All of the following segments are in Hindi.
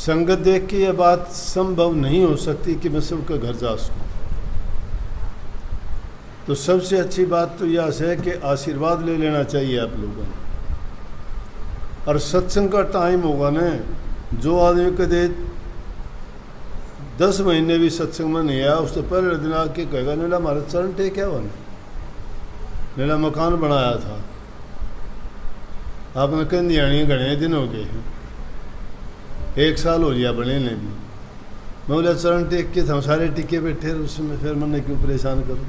संगत देख के यह बात संभव नहीं हो सकती कि मैं सबके घर जा सकूँ। तो सबसे अच्छी बात तो यह है कि आशीर्वाद ले लेना चाहिए आप लोगों ने। और सत्संग का टाइम होगा न, जो आदमी कदे 10 महीने भी सत्संग में नहीं आया, उससे पहले दिन आके कहेगा नीला हमारा चरण टेक है वन, नीला मकान बनाया था आपने कंदियाणी घने दिन हो गए हैं, 1 साल हो गया बने ने भी। मैं बोला चरण टेक के हम सारे टिके बैठे, उसमें फिर मैंने क्यों परेशान करूँ।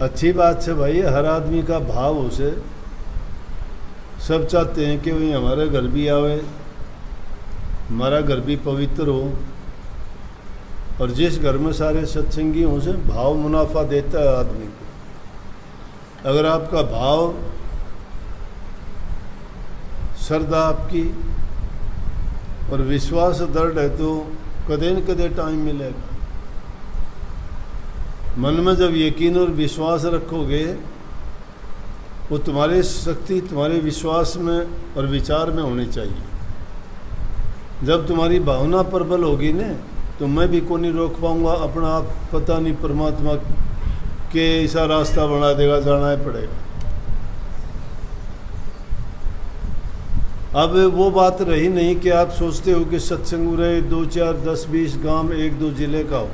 अच्छी बात है भाई, हर आदमी का भाव हो से सब चाहते हैं कि वही हमारे घर भी आवे, हमारा घर भी पवित्र हो। और जिस घर में सारे सत्संगी हों से भाव मुनाफा देता है आदमी को। अगर आपका भाव, श्रद्धा आपकी और विश्वास दृढ़ है तो कदे न कदे टाइम मिलेगा। मन में जब यकीन और विश्वास रखोगे, वो तुम्हारी शक्ति तुम्हारे विश्वास में और विचार में होनी चाहिए। जब तुम्हारी भावना प्रबल होगी न, तो मैं भी को नहीं रोक पाऊंगा अपना आप, पता नहीं परमात्मा के ऐसा रास्ता बना देगा, जाना ही पड़ेगा। अब वो बात रही नहीं कि आप सोचते हो कि सत्संग रहे 2, 4, 10, 20 गांव 1, 2 जिले का हो।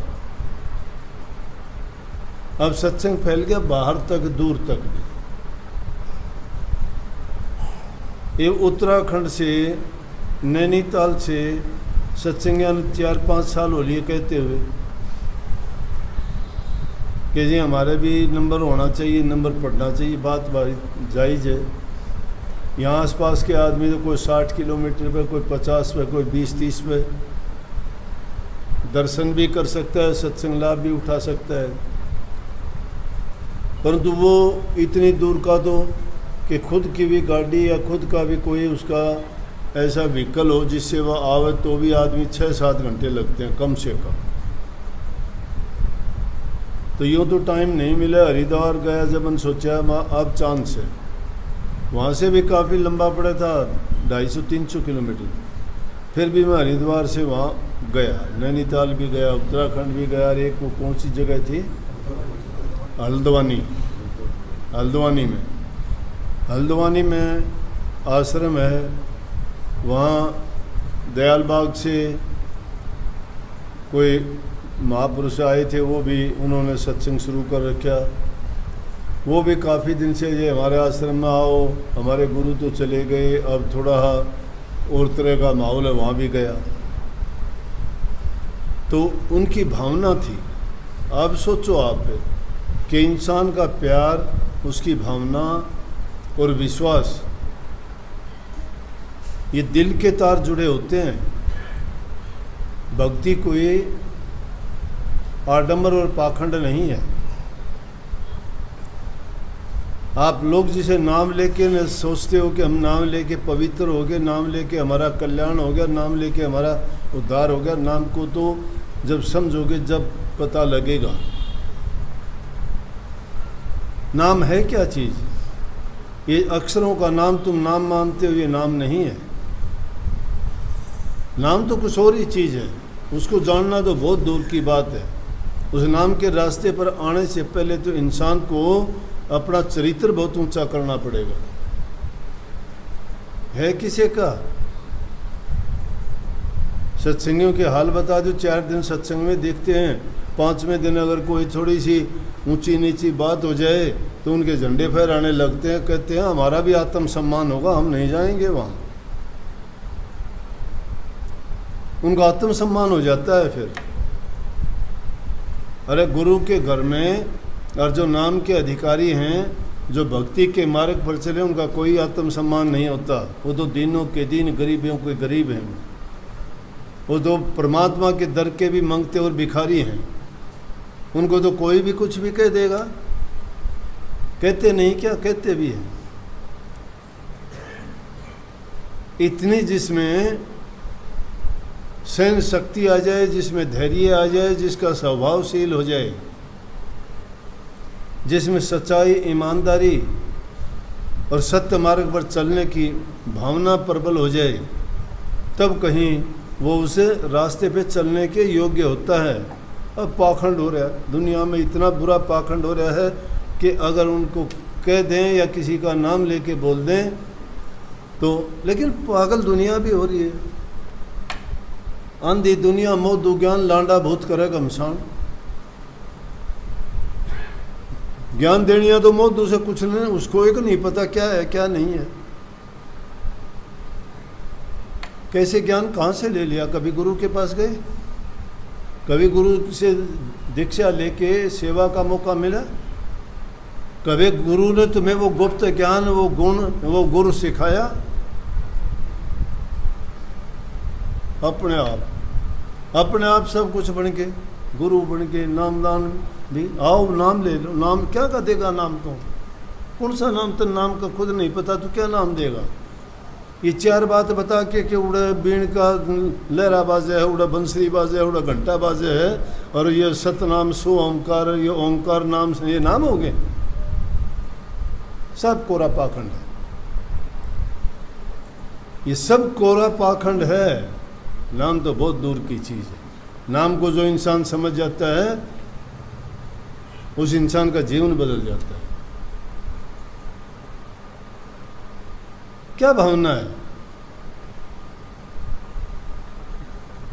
अब सत्संग फैल गया बाहर तक, दूर तक भी। ये उत्तराखंड से, नैनीताल से सत्संगियां 4-5 साल हो लिए कहते हुए कि जी हमारे भी नंबर होना चाहिए, नंबर पढ़ना चाहिए। बात जायज़ है। यहाँ आसपास के आदमी तो कोई 60 किलोमीटर पे, कोई 50 पे, कोई 20-30 पे दर्शन भी कर सकता है, सत्संग लाभ भी उठा सकता है। परंतु वो इतनी दूर का तो कि खुद की भी गाड़ी या खुद का भी कोई उसका ऐसा व्हीकल हो जिससे वह आवे, तो भी आदमी 6-7 घंटे लगते हैं कम से कम। तो यूँ तो टाइम नहीं मिला। हरिद्वार गया जब मैंने सोचा अब चांद से, वहाँ से भी काफ़ी लंबा पड़ा था, 250-300 किलोमीटर। फिर भी मैं हरिद्वार से वहाँ गया, नैनीताल भी गया, उत्तराखंड भी गया। और एक वो कौन सी जगह थी, हल्द्वानी में आश्रम है। वहाँ दयाल बाग से कोई महापुरुष आए थे, वो भी उन्होंने सत्संग शुरू कर रखा। वो भी काफ़ी दिन से ये हमारे आश्रम में आओ, हमारे गुरु तो चले गए, अब थोड़ा और तरह का माहौल है, वहाँ भी गया। तो उनकी भावना थी। अब सोचो आप कि इंसान का प्यार, उसकी भावना और विश्वास, ये दिल के तार जुड़े होते हैं। भक्ति कोई आडंबर और पाखंड नहीं है। आप लोग जिसे नाम लेके न सोचते हो कि हम नाम लेके पवित्र हो गए, नाम लेके हमारा कल्याण हो गया, नाम लेके हमारा उद्धार हो गया। नाम को तो जब समझोगे, जब पता लगेगा नाम है क्या चीज़। ये अक्षरों का नाम तुम नाम मानते हो, ये नाम नहीं है। नाम तो कुछ और ही चीज़ है, उसको जानना तो बहुत दूर की बात है। उस नाम के रास्ते पर आने से पहले तो इंसान को अपना चरित्र बहुत ऊंचा करना पड़ेगा। है किसी का सत्संगियों के हाल बता दो। 4 दिन सत्संग में देखते हैं, 5वें दिन अगर कोई थोड़ी सी ऊंची नीची बात हो जाए तो उनके झंडे फहराने लगते हैं, कहते हैं हमारा भी आत्मसम्मान होगा, हम नहीं जाएंगे वहाँ। उनका आत्मसम्मान हो जाता है फिर। अरे गुरु के घर में और जो नाम के अधिकारी हैं, जो भक्ति के मार्ग पर चले, उनका कोई आत्मसम्मान नहीं होता। वो तो दिनों के दिन गरीबों के गरीब हैं। वो तो परमात्मा के दर के भी मांगते और भिखारी हैं। उनको तो कोई भी कुछ भी कह देगा। कहते नहीं क्या, कहते भी हैं। इतनी जिसमें सहन शक्ति आ जाए, जिसमें धैर्य आ जाए, जिसका स्वभावशील हो जाए, जिसमें सच्चाई, ईमानदारी और सत्य मार्ग पर चलने की भावना प्रबल हो जाए, तब कहीं वो उसे रास्ते पे चलने के योग्य होता है। अब पाखंड हो रहा है दुनिया में, इतना बुरा पाखंड हो रहा है कि अगर उनको कह दें या किसी का नाम लेके बोल दें तो, लेकिन पागल दुनिया भी हो रही है। आंधी दुनिया मोह दुज्ञान लांडा भूत करे घमसान। ज्ञान देनिया तो मोह दूसरे कुछ नहीं, उसको एक नहीं पता क्या है क्या नहीं है। कैसे ज्ञान कहाँ से ले लिया? कभी गुरु के पास गए? कभी गुरु से दीक्षा लेके सेवा का मौका मिला? कभी गुरु ने तुम्हें वो गुप्त ज्ञान, वो गुण, वो गुरु सिखाया? अपने आप सब कुछ बन के, गुरु बन के, नामदान भी। आओ नाम ले लो। नाम क्या का देगा? नाम तो कौन सा नाम? तो नाम का खुद नहीं पता तो क्या नाम देगा? ये चार बात बता के कि उड़ा बीण का लहरा बाजे है, उड़ा बंसरी बाजे है, उड़ा घंटा बाजे है, और ये सतनाम सो ओंकार, ये ओंकार नाम से ये नाम हो गए। सब कोरा पाखंड है, ये सब कोरा पाखंड है। नाम तो बहुत दूर की चीज़ है। नाम को जो इंसान समझ जाता है उस इंसान का जीवन बदल जाता है। क्या भावना है?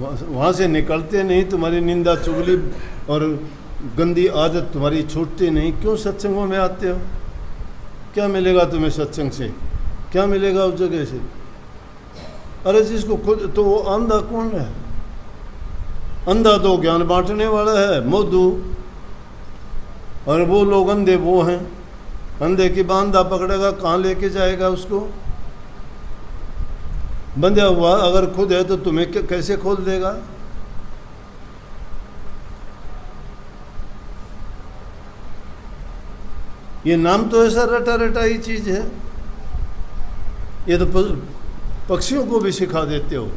वहाँ से निकलते नहीं, तुम्हारी निंदा चुगली और गंदी आदत तुम्हारी छूटती नहीं। क्यों सत्संगों में आते हो? क्या मिलेगा तुम्हें सत्संग से? क्या मिलेगा उस जगह से? अरे जिसको खुद तो वो अंधा कौन है? अंधा तो ज्ञान बांटने वाला है, मोदू। और वो लोग अंधे वो हैं। अंधे की बांधा पकड़ेगा, कहाँ लेके जाएगा उसको? बंधा हुआ अगर खुद है तो तुम्हें कैसे खोल देगा? ये नाम तो ऐसा रटा रटा ही चीज है। ये तो पक्षियों को भी सिखा देते हो।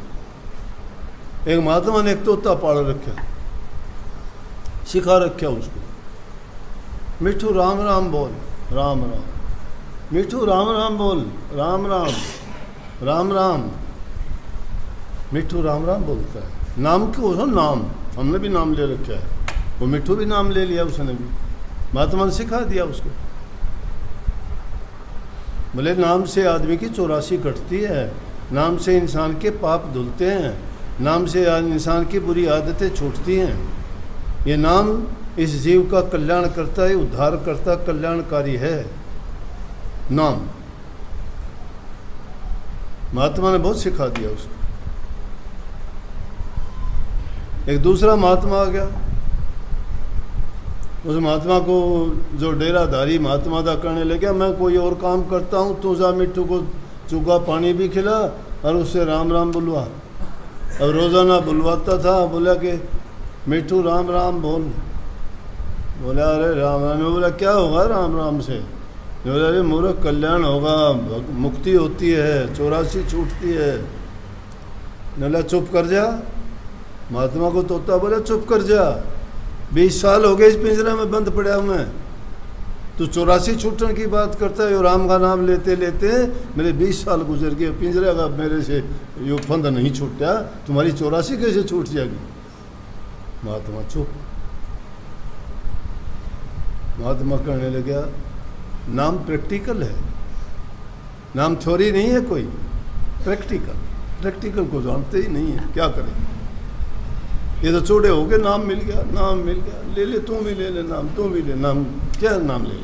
एक महात्मा ने एक तोता पाल रखा, सिखा रखा उसको, मिठू राम राम बोल, राम राम। मिठू राम राम बोल, राम राम, राम राम। मिठू राम राम बोलता है। नाम क्यों? हो नाम, हमने भी नाम ले रखा है। वो मिठू भी नाम ले लिया उसने भी, महात्मा ने सिखा दिया उसको। बोले नाम से आदमी की 84 कटती है, नाम से इंसान के पाप धुलते हैं, नाम से इंसान की बुरी आदतें छूटती हैं। ये नाम इस जीव का कल्याण करता है, उद्धार करता, कल्याणकारी है नाम। महात्मा ने बहुत सिखा दिया उसको। एक दूसरा महात्मा आ गया, उस महात्मा को जो डेराधारी महात्मा था कहने लगा, मैं कोई और काम करता हूँ, तू जा मिट्टू को चूका पानी भी खिला और उससे राम राम बुलवा। अब रोज़ाना बुलवाता था। बोला कि मिट्टू राम राम बोल। बोला अरे राम राम। बोला क्या होगा राम राम से? बोला अरे मूर्ख कल्याण होगा, मुक्ति होती है, 84 छूटती है। बोला चुप कर जा। महात्मा को तोता बोला चुप कर जा, 20 साल हो गए इस पिंजरे में बंद पड़ा हूँ मैं, तू 84 छूटने की बात करता है। राम का नाम लेते लेते मेरे 20 साल गुजर गए, पिंजरे का मेरे से यो फंद नहीं छूटा, तुम्हारी 84 कैसे छूट जाएगी? महात्मा चुप। महात्मा कहने लगा नाम प्रैक्टिकल है, नाम थ्योरी नहीं है कोई, प्रैक्टिकल। प्रैक्टिकल को जानते ही नहीं है, क्या करें? ये तो चोड़े हो गए, नाम मिल गया, नाम मिल गया, ले ले तू भी ले ले नाम, तू भी ले नाम, क्या नाम ले ले।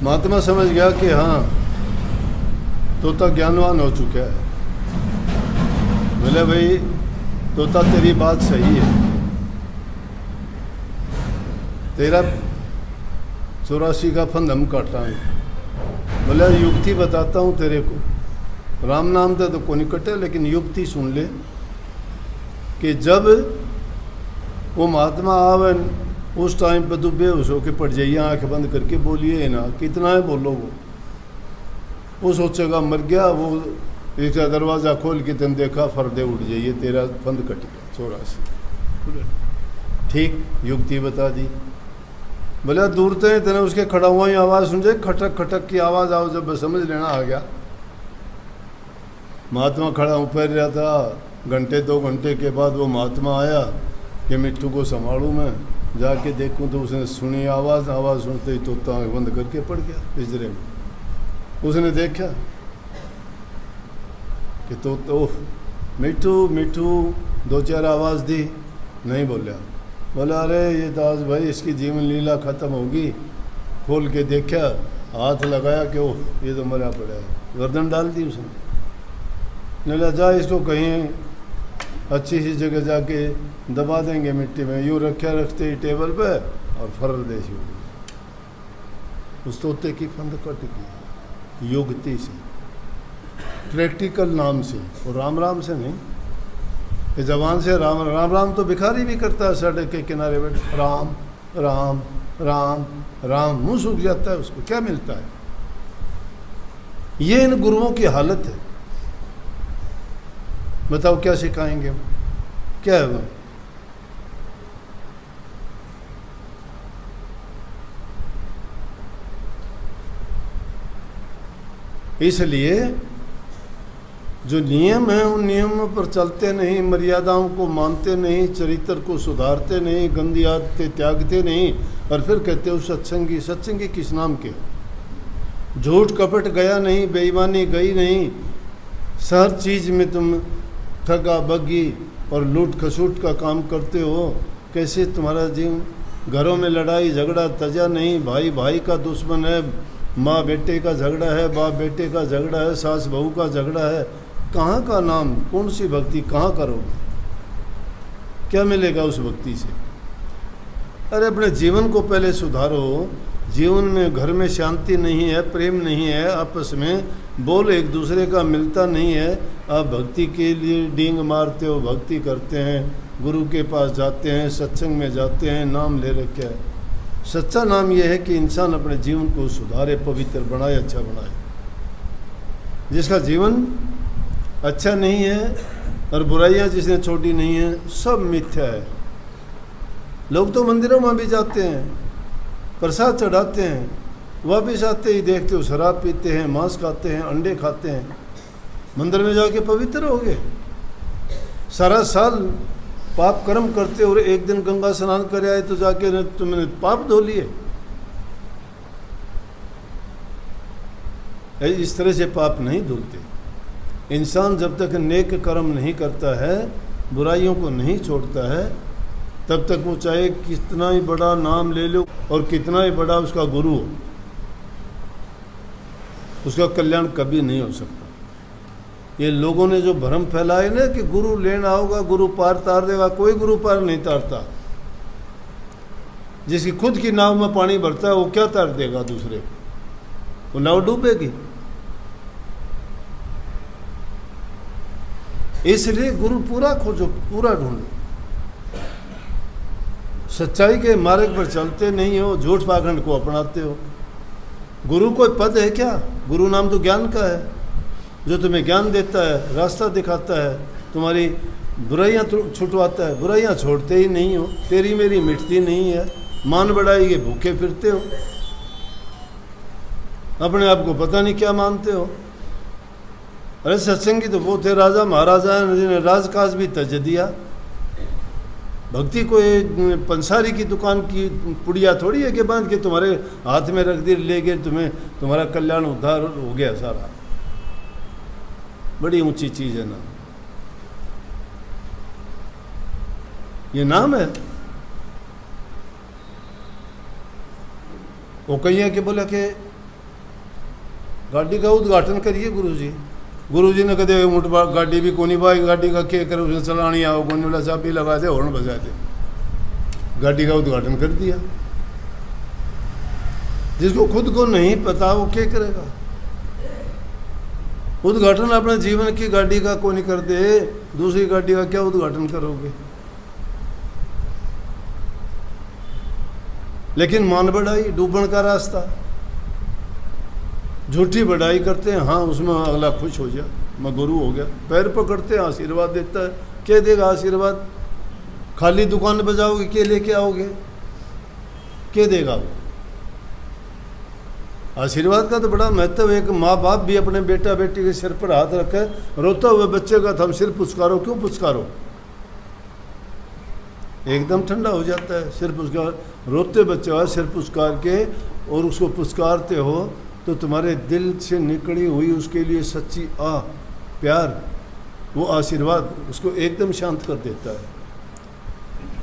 महात्मा समझ गया कि हाँ तोता ज्ञानवान हो चुका है। बोले भाई तोता तेरी बात सही है, तेरा 84 का फंद हम काटाएंगे। बोले युक्ति बताता हूँ तेरे को, राम नाम तो को नहीं कटे, लेकिन युक्ति सुन ले कि जब वो महात्मा आवे उस टाइम पर तो बेहोश होकर पड़ जाइए, आँख बंद करके बोलिए ना, कितना है बोलो। वो सोचेगा मर गया, वो एक दरवाज़ा खोल के तेन देखा फर्दे उठ जाइए, तेरा फंद कट गया 84। ठीक युक्ति बता दी। बोला दूर तो तेने उसके खड़ा हुआ ही आवाज़ सुन जाए, खटक खटक की आवाज़ आओ, जब समझ लेना आ गया महात्मा खड़ा ऊपर रहा था। घंटे 2 घंटे के बाद वो महात्मा आया कि मिट्टू को संभालूँ मैं, जाके देखूं तो उसने सुनी आवाज़ सुनते ही तोता आँख बंद करके पड़ गया पिंजरे में। उसने देखा कि तो मिट्टू मिट्टू 2-4 आवाज़ दी, नहीं बोला। बोला अरे ये तो आज भाई इसकी जीवन लीला ख़त्म होगी। खोल के देखा, हाथ लगाया कि ओह ये तो मरा पड़ा है, गर्दन डाल दी उसने। बोला जा इसको कहीं अच्छी सी जगह जाके दबा देंगे मिट्टी में। यूँ रखते ही टेबल पे और फर्र देशी उड़ गई। उस तोते की फंद कट गई युक्ति से, प्रैक्टिकल नाम से, और राम राम से नहीं। ये जबान से राम राम राम तो भिखारी भी करता है, सड़क के किनारे बैठ राम राम राम राम, मुंह सूख जाता है, उसको क्या मिलता है? ये इन गुरुओं की हालत है। बताओ क्या सिखाएंगे हम, क्या है वो? इसलिए जो नियम है उन नियमों पर चलते नहीं, मर्यादाओं को मानते नहीं, चरित्र को सुधारते नहीं, गंदी आदतें त्यागते नहीं, और फिर कहते हो सत्संगी। सत्संगी किस नाम के? झूठ कपट गया नहीं, बेईमानी गई नहीं, हर चीज़ में तुम ठगा बगी और लूट खसूट का काम करते हो। कैसे तुम्हारा जीवन? घरों में लड़ाई झगड़ा तजा नहीं, भाई भाई का दुश्मन है, माँ बेटे का झगड़ा है, बाप बेटे का झगड़ा है, सास बहू का झगड़ा है। कहाँ का नाम, कौन सी भक्ति कहाँ करोगे? क्या मिलेगा उस भक्ति से? अरे अपने जीवन को पहले सुधारो। जीवन में घर में शांति नहीं है, प्रेम नहीं है, आपस में बोल एक दूसरे का मिलता नहीं है। आप भक्ति के लिए डींग मारते हो, भक्ति करते हैं, गुरु के पास जाते हैं, सत्संग में जाते हैं, नाम ले रखे है। सच्चा नाम यह है कि इंसान अपने जीवन को सुधारे, पवित्र बनाए, अच्छा बनाए। जिसका जीवन अच्छा नहीं है और बुराइयां जिसने छोड़ी नहीं है, सब मिथ्या है। लोग तो मंदिरों में भी जाते हैं, प्रसाद चढ़ाते हैं, वापिस आते ही देखते हो शराब पीते हैं, मांस खाते हैं, अंडे खाते हैं। मंदिर में जाके पवित्र हो गए, सारा साल पाप कर्म करते और एक दिन गंगा स्नान कर आए तो जाके तुमने पाप धो लिए। इस तरह से पाप नहीं धुलते। इंसान जब तक नेक कर्म नहीं करता है, बुराइयों को नहीं छोड़ता है, तब तक वो चाहे कितना ही बड़ा नाम ले लो और कितना ही बड़ा उसका गुरु हो, उसका कल्याण कभी नहीं हो सकता। ये लोगों ने जो भ्रम फैलाए ना कि गुरु लेना होगा, गुरु पार तार देगा, कोई गुरु पार नहीं तारता। जिसकी खुद की नाव में पानी भरता है वो क्या तार देगा दूसरे को? वो नाव डूबेगी। इसलिए गुरु पूरा खोजो, पूरा ढूंढो। सच्चाई के मार्ग पर चलते नहीं हो, झूठ पाखंड को अपनाते हो। गुरु कोई पद है क्या? गुरु नाम तो ज्ञान का है, जो तुम्हें ज्ञान देता है, रास्ता दिखाता है, तुम्हारी बुराइयां छुटवाता है। बुराइयां छोड़ते ही नहीं हो, तेरी मेरी मिटती नहीं है, मान बढ़ाई के भूखे फिरते हो, अपने आप को पता नहीं क्या मानते हो। अरे सत्संगी तो वो थे राजा महाराजा हैं जिन्हें राजकाज भी तज दिया। भक्ति कोई पंसारी की दुकान की पुड़िया थोड़ी है कि बांध के तुम्हारे हाथ में रख दी, ले गए, तुम्हें तुम्हारा कल्याण उद्धार हो गया सारा। बड़ी ऊंची चीज है नाम, ये नाम है। वो कहिए कि बोला कि गाड़ी का उद्घाटन करिए गुरुजी। गुरुजी ने कदे मुठ गाड़ी भी कोनी बाई, गाड़ी का क्या करे, उसने चलानी आओ कोनी वाला चाबी लगा दे, हॉर्न बजा दे, गाड़ी का उद्घाटन कर दिया। जिसको खुद को नहीं पता वो क्या करेगा? उद्घाटन अपने जीवन की गाड़ी का कोनी कर दे, दूसरी गाड़ी का क्या उद्घाटन करोगे? लेकिन मान बढ़ाई डूबन का रास्ता, झूठी बढ़ाई करते हैं। हाँ उसमें अगला खुश हो जाए, मैं गुरु हो गया, पैर पकड़ते हैं, आशीर्वाद देता है। क्या देगा आशीर्वाद? खाली दुकान बजाओगे, क्या लेके आओगे? क्या देगा वो? आशीर्वाद का तो बड़ा महत्व है। एक माँ बाप भी अपने बेटा बेटी के सिर पर हाथ रखे, रोता हुए बच्चे का थम सिर पुचकारो, क्यों पुचकारो? एकदम ठंडा हो जाता है। सिर पुचकार, रोते बच्चे का सिर पुचकार के और उसको पुचकारते हो तो तुम्हारे दिल से निकली हुई उसके लिए सच्ची प्यार, वो आशीर्वाद उसको एकदम शांत कर देता है।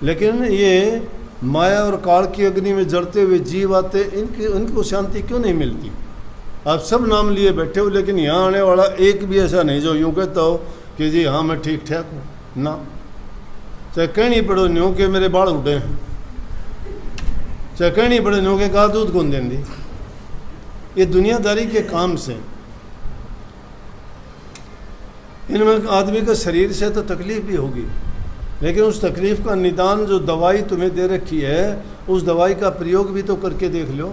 लेकिन ये माया और काल की अग्नि में जलते हुए जीव आते, इनको शांति क्यों नहीं मिलती? आप सब नाम लिए बैठे हो, लेकिन यहाँ आने वाला एक भी ऐसा नहीं जो यूँ कहता हो कि जी हाँ मैं ठीक ठाक हूँ ना। चाहे कहनी पड़ो न्यू के मेरे बाल उठे हैं, चाहे कहनी पड़े न्यू के गा दूध कौन देंदी। ये दुनियादारी के काम से, इनमें आदमी का शरीर से तो तकलीफ भी होगी, लेकिन उस तकलीफ का निदान जो दवाई तुम्हें दे रखी है, उस दवाई का प्रयोग भी तो करके देख लो।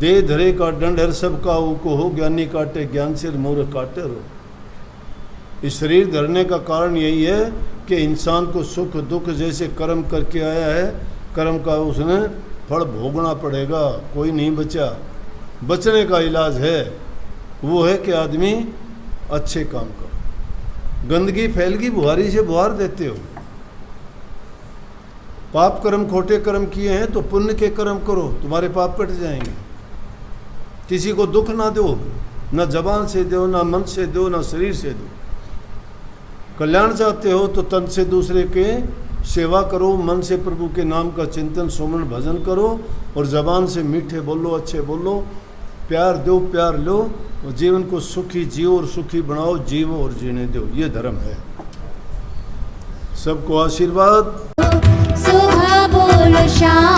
दे धरे का दंड हर सब का को हो, ज्ञानी काटे ज्ञान सिर मूर्ख काटे रो। इस शरीर धरने का कारण यही है कि इंसान को सुख दुख जैसे कर्म करके आया है, कर्म का उसने फल भोगना पड़ेगा, कोई नहीं बचा। बचने का इलाज है, वो है कि आदमी अच्छे काम करो। गंदगी फैल गई, बुहारी से बुहार देते हो। पाप कर्म खोटे कर्म किए हैं तो पुण्य के कर्म करो, तुम्हारे पाप कट जाएंगे। किसी को दुख ना दो, ना जबान से दो, ना मन से दो, ना शरीर से दो। कल्याण चाहते हो तो तन से दूसरे के सेवा करो, मन से प्रभु के नाम का चिंतन सुमन भजन करो, और जबान से मीठे बोलो, अच्छे बोलो, प्यार दो, प्यार लो, और जीवन को सुखी जियो और सुखी बनाओ, जीवो और जीने दो। ये धर्म है। सबको आशीर्वाद। सुबह बोलो शाम